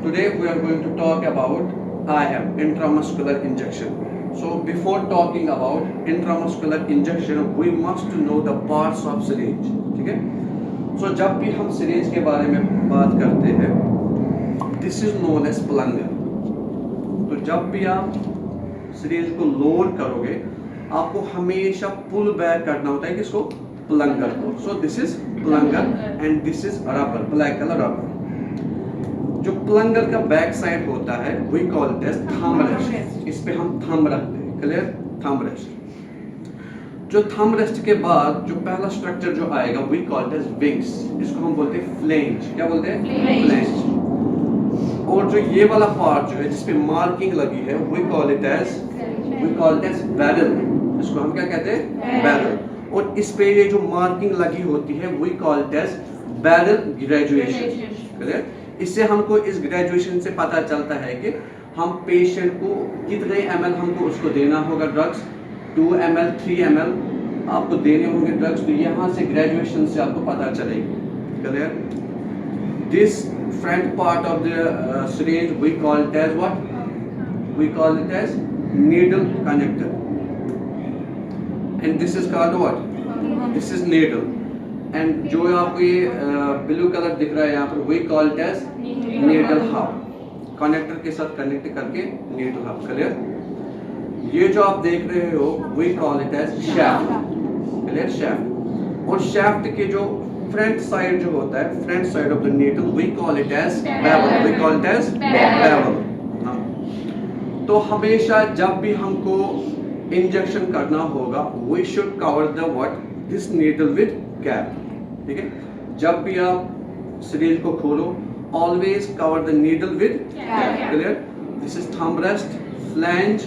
Today we are going to talk about IM, intramuscular injection. So before talking about intramuscular injection, we must know the parts of syringe. ठीक है? So जब भी हम syringe के बारे में बात करते हैं, this is known as plunger. तो जब भी आप syringe को लोड करोगे, आपको हमेशा पुल बैक करना होता है किसको? प्लंगर को. So this is plunger and this is rubber, black color rubber. जो प्लंगर का बैक साइड होता है we call it as thumb rest. इस पे हम थंब रखते हैं. क्लियर? Thumb rest. जो थंब रेस्ट के बाद जो पहला स्ट्रक्चर जो आएगा we call it as wings. इसको हम बोलते हैं फ्लेंज. क्या बोलते हैं? फ्लेंज. और जो ये वाला पार्ट जो है जिसपे मार्किंग लगी है we call it as barrel. इसको हम क्या कहते हैं? बैरल. और इस पे ये जो मार्किंग लगी होती है we call it as barrel graduation. Clear? इससे हमको इस ग्रेजुएशन से पता चलता है कि हम पेशेंट को कितने ml हमको उसको देना होगा ड्रग्स. 2 ml 3 ml आपको देने होंगे ड्रग्स. तो यहाँ से ग्रेजुएशन से आपको पता चलेगी. Clear? This front part of the syringe we call it as what? We call it as needle connector. And this is called what? This is needle. And जो आपको ये ब्लू कलर दिख रहा है यहाँ पर we call it as needle hub. Connector के साथ कनेक्ट करके needle hub. क्लियर? ये जो आप देख रहे हो we call it as shaft. Clear? shaft. और shaft के जो फ्रंट साइड जो होता है front side of the needle we call it as bevel. We call it as bevel. तो हमेशा जब भी हमको इंजेक्शन करना होगा we should cover the what? This needle with cap. ठीक है? जब भी आप syringe को खोलो always cover the needle with cap. Clear? This is thumb rest, flange.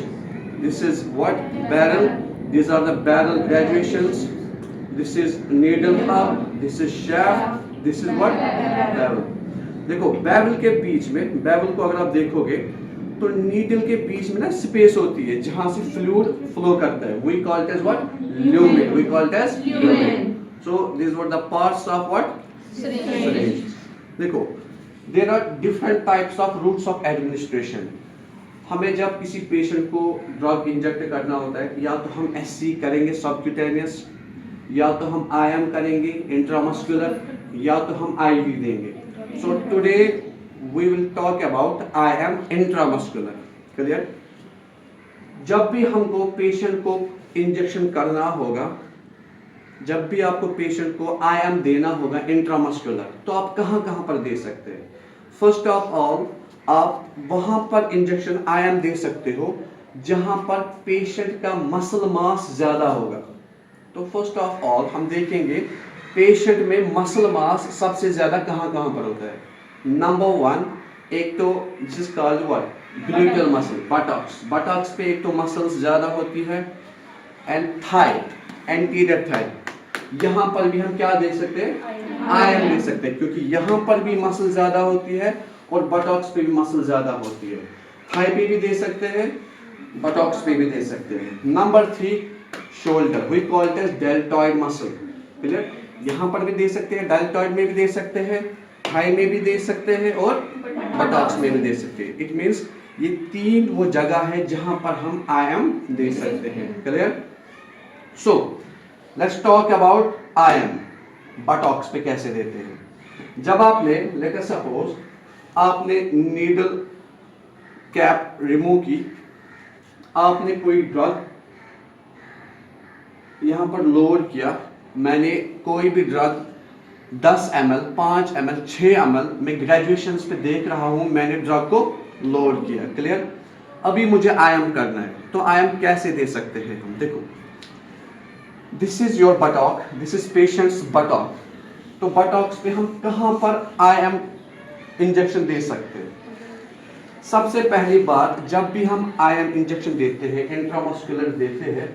This is what? Barrel. These are the barrel graduations. This is needle hub. This is shaft. This is what? Bevel. देखो bevel के बीच में bevel को अगर आप देखोगे तो needle के बीच में ना स्पेस होती है जहां से फ्लूइड फ्लो करता है. we call it as what? lumen. We call it as lumen. So these were the parts of what? syringe. देखो there are different types of routes of administration. हमें जब किसी पेशेंट को ड्रग इंजेक्ट करना होता है या तो हम SC करेंगे सबक्यूटेनियस, या तो हम IM करेंगे इंट्रामस्कुलर, या तो हम IV देंगे. So today we will talk about IM intramuscular. Clear? जब भी हमको पेशेंट को इंजेक्शन करना होगा, जब भी आपको पेशेंट को IM देना होगा इंट्रामस्कुलर, तो आप कहां कहां पर दे सकते हैं? फर्स्ट ऑफ ऑल आप वहां पर इंजेक्शन IM दे सकते हो जहां पर पेशेंट का मसल मास ज्यादा होगा. तो फर्स्ट ऑफ ऑल हम देखेंगे पेशेंट में मसल मास सबसे ज्यादा कहां कहां पर होता है. नंबर 1 एक तो जिस called what? Gluteal muscle, Botox. Botox पे एक तो मसल्स ज्यादा होती है. एंड थाई, एंटीरियर थाई, यहाँ पर भी हम क्या दे सकते हैं? IM दे सकते हैं क्योंकि यहाँ पर भी मसल ज्यादा होती है और बटॉक्स पे भी मसल ज्यादा होती है. थाई पे भी दे सकते हैं, बटॉक्स पे भी दे सकते हैं. Number 3 shoulder, we call it as deltoid muscle. Clear? यहाँ पर भी दे सकते हैं, डेल्टॉइड में भी दे सकते हैं, थाई में भी दे सकते हैं और बटॉक्स में भी दे सकते हैं. इट मींस ये 3 वो जगह है जहां पर हम IM दे सकते हैं. Clear? So let's talk about IM. Botox पे कैसे देते हैं? जब आपने लेट अस सपोज आपने नीडल कैप रिमूव की, आपने कोई ड्रग यहां पर लोड किया. मैंने कोई भी ड्रग 10 ml, 5 ml, 6 ml मैं ग्रेजुएशंस पे देख रहा हूं, मैंने ड्रग को लोड किया. क्लियर? अभी मुझे IM करना है. तो IM कैसे दे सकते हैं हम? देखो this is your buttock, this is patients buttock. तो बटॉक्स पे हम कहां पर IM इंजेक्शन दे सकते हैं? सबसे पहली बात, जब भी हम IM इंजेक्शन देते हैं, इंट्रामस्कुलर देते हैं,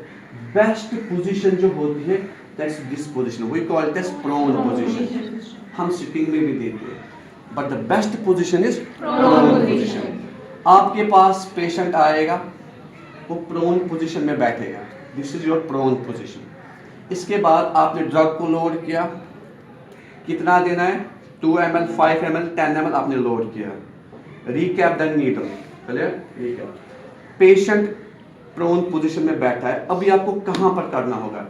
बेस्ट पोजीशन जो होती है that's this position. We call it as prone position. हम सिटिंग में भी देते हैं but the best position is prone position. आपके पास पेशेंट आएगा, वो प्रोन पोजीशन में बैठेगा. This is your prone position. इसके बाद आपने ड्रग को लोड किया, कितना देना है? 2 ml, 5 ml, 10 ml आपने लोड किया. recap the needle, clear? recap. Patient prone position में बैठा है, अभी आपको कहां पर करना होगा,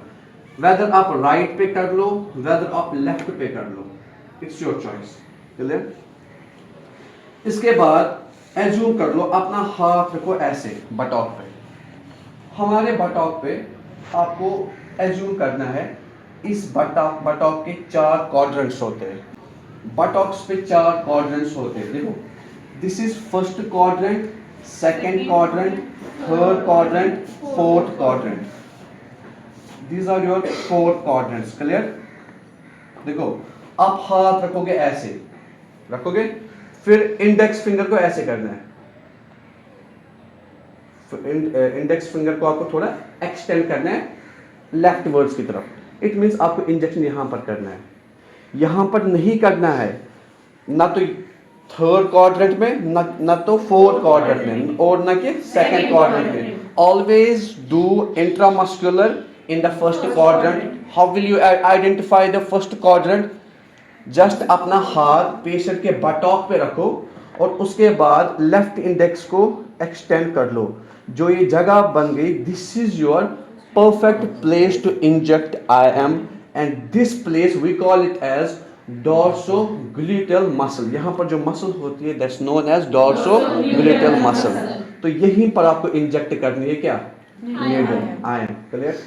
वेदर आप राइट पे कर लो, वेदर आप लेफ्ट पे कर लो, इट्स योर चॉइस, क्लियर? इसके बाद एज्यूम कर लो अपना हाथ रखो ऐसे बटॉक पे, हमारे बटॉक पे आपको एज्यूम करना है इस बटॉक के 4 क्वाड्रेंट्स होते हैं, बटॉक्स पे 4 क्वाड्रेंट्स होते हैं, देखो this is first quadrant, second quadrant, third quadrant, fourth quadrant, these are your 4 quadrants, clear? देखो आप हाथ रखोगे ऐसे, रखोगे, फिर इंडेक्स फिंगर को ऐसे करना है, इंडेक्स फिंगर को आपको थोड़ा एक्सटेंड करना है लेफ्ट वर्ड्स की तरफ, इट मींस आपको इंजेक्शन यहां पर करना है, यहां पर नहीं करना है, ना तो थर्ड क्वाड्रेंट में, ना तो फोर्थ क्वाड्रेंट में, और ना कि सेकंड क्वाड्रेंट में, always do intramuscular in the first quadrant. How will you identify the first quadrant? Just अपना हाथ पेशेंट के बटॉक पे रखो और उसके बाद लेफ्ट इंडेक्स को एक्सटेंड कर लो, जो ये जगह बन गई, this is your perfect place to inject IM, and this place we call it as dorsogluteal muscle. यहाँ पर जो मसल होती है that's known as dorsogluteal muscle. तो यहीं पर आपको इंजेक्ट करनी है क्या, नीडल, IM, क्लियर?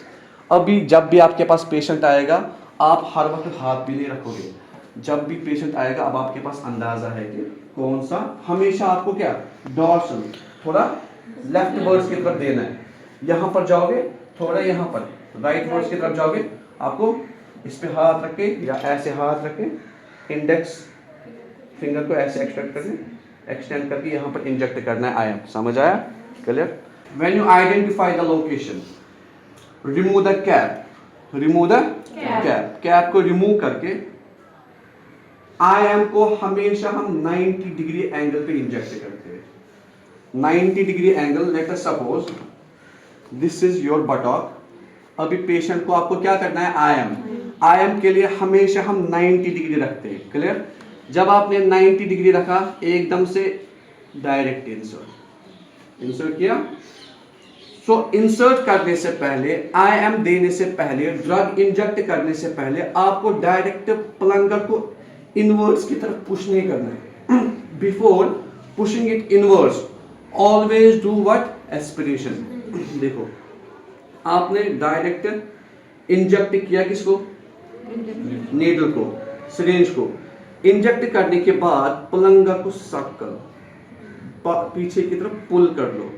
अभी जब भी आपके पास पेशेंट आएगा, आप हर वक्त हाथ भी नहीं रखोगे, जब भी पेशेंट आएगा अब आपके पास अंदाजा है कि कौन सा, हमेशा आपको क्या, डॉर्सल थोड़ा लेफ्ट वर्ड्स की तरफ देना है, यहां पर जाओगे थोड़ा, यहां पर राइट वर्ड्स की तरफ जाओगे, आपको इस पे हाथ रख के या ऐसे हाथ रख के इंडेक्स फिंगर को ऐसे एक्सटेंड करके यहां पर इंजेक्ट करना है IM. समझ आया, clear? When you identify the location, remove the cap, remove the cap को रिमूव करके IM को हमेशा हम 90 डिग्री एंगल पे इंजेक्ट करते हैं, 90 degree angle. Let us suppose this is your buttock, अभी पेशेंट को आपको क्या करना है, IM के लिए हमेशा हम 90 डिग्री रखते हैं, क्लियर? जब आपने 90 डिग्री रखा, एकदम से डायरेक्ट इंसर्ट किया. सो इंसर्ट करने से पहले, IM देने से पहले, ड्रग इंजेक्ट करने से पहले आपको डायरेक्ट प्लंगर को इनवर्ड्स की तरफ पुश नहीं करना है. Before pushing it inwards, always do what, aspiration. देखो आपने डायरेक्ट इंजेक्ट किया किसको, नीडल को, सिरिंज को. इंजेक्ट करने के बाद प्लंगर को सक करो, पीछे की तरफ पुल कर लो.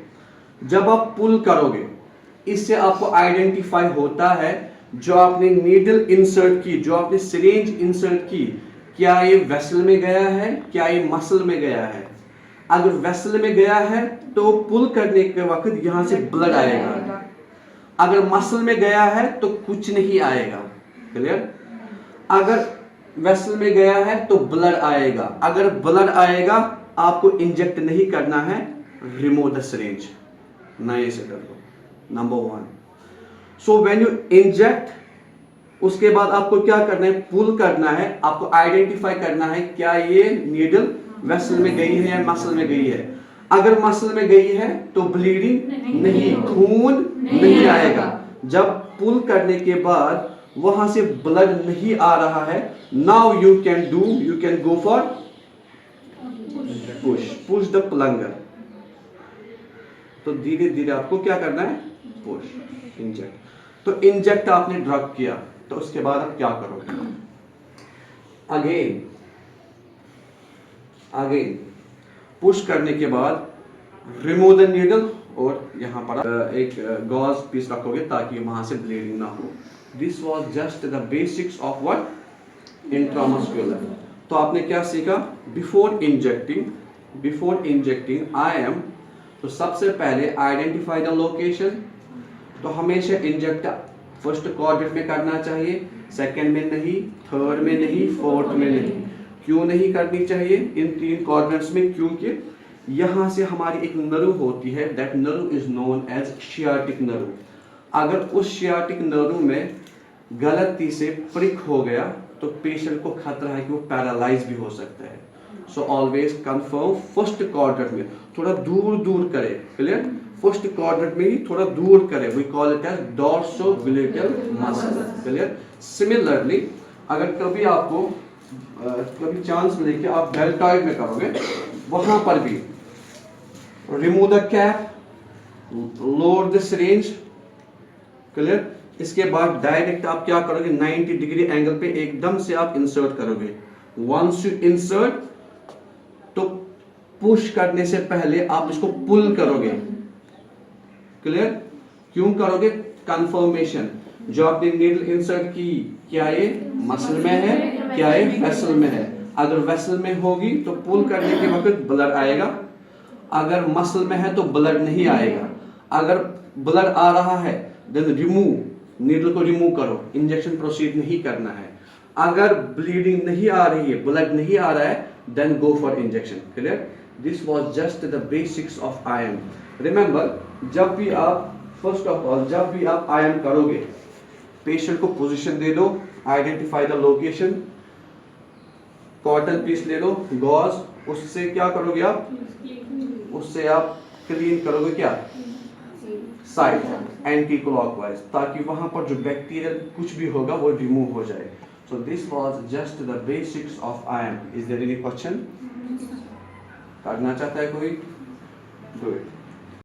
जब आप पुल करोगे, इससे आपको आइडेंटिफाई होता है जो आपने नीडल इंसर्ट की, जो आपने सिरिंज इंसर्ट की, क्या ये वेसल में गया है, क्या ये मसल में गया है. अगर वेसल में गया है तो पुल करने के वक्त यहां से ब्लड आएगा, अगर मसल में गया है तो कुछ नहीं आएगा, क्लियर? अगर वेसल में गया है तो ब्लड आएगा, अगर ब्लड आएगा आपको इंजेक्ट नहीं करना है, रिमूव द सिरिंज, नए से कर लो, number 1. So when you inject, उसके बाद आपको क्या करना है, पुल करना है, आपको आइडेंटिफाई करना है क्या ये नीडल वेसल में गई है या मसल में गई है. अगर मसल में गई है तो ब्लीडिंग नहीं, खून नहीं आएगा. जब पुल करने के बाद वहां से ब्लड नहीं आ रहा है, now you can go for push the plunger. तो धीरे धीरे आपको क्या करना है, पुश, इंजेक्ट. तो इंजेक्ट आपने ड्रग किया, तो उसके बाद आप क्या करोगे, अगेन पुश करने के बाद रिमूव द नीडल, और यहाँ पर एक गॉज पीस रखोगे ताकि वहां से ब्लीडिंग ना हो. This was just the basics of what, intramuscular. तो आपने क्या सीखा, बिफोर इंजेक्टिंग IM, तो सबसे पहले आइडेंटिफाई द लोकेशन. तो हमेशा इंजेक्ट फर्स्ट क्वाड्रेंट में करना चाहिए, सेकंड में नहीं, थर्ड में नहीं, फोर्थ में नहीं. क्यों नहीं करनी चाहिए इन 3 क्वाड्रेंट्स में? क्योंकि यहां से हमारी एक नर्व होती है, that nerve is known as sciatic nerve. अगर उस शियाटिक नर्व में गलती से प्रिक हो गया तो पेशेंट को खतरा है कि वो पैरालाइज भी हो सकता है. So always confirm first quadrant में, थोड़ा दूर दूर करे, क्लियर, फर्स्ट क्वाड्रेंट में ही थोड़ा दूर करे, we call it as dorsogluteal muscle, clear. Similarly अगर कभी आपको कभी चांस मिले कि आप डेल्टॉइड में करोगे, वहां पर भी remove the cap, lower the syringe, clear. इसके बाद डायरेक्ट आप क्या करोगे, 90 डिग्री एंगल पे एकदम से आप इंसर्ट करोगे। वंस यू इंसर्ट तो पुश करने से पहले आप इसको पुल करोगे, क्लियर। क्यों करोगे, कंफर्मेशन, जो आपने नीडल इंसर्ट की, क्या ये मसल में है, क्या ये वेसल में है। अगर वेसल में होगी तो पुल करने के वक्त ब्लड आएगा, अगर मसल में है तो ब्लड नहीं आएगा। अगर ब्लड आ रहा है देन रिमूव, नीडल को रिमूव करो, इंजेक्शन प्रोसीड नहीं करना है। अगर ब्लीडिंग नहीं आ रही है, ब्लड नहीं आ रहा है, then go for injection, clear. This was just the basics of IM. Remember, जब भी आप फर्स्ट ऑफ ऑल जब भी आप आईएम करोगे, पेशेंट को पोजीशन दे दो, identify the location, cotton piece ले लो, गॉज, उससे क्या करोगे आप, उससे आप क्लीन करोगे क्या, साइड एंटी क्लॉकवाइज, ताकि वहां पर जो बैक्टीरियल कुछ भी होगा वो रिमूव हो जाए। So this was just the basics of IM. Is there any question? करना चाहता है कोई? Do it.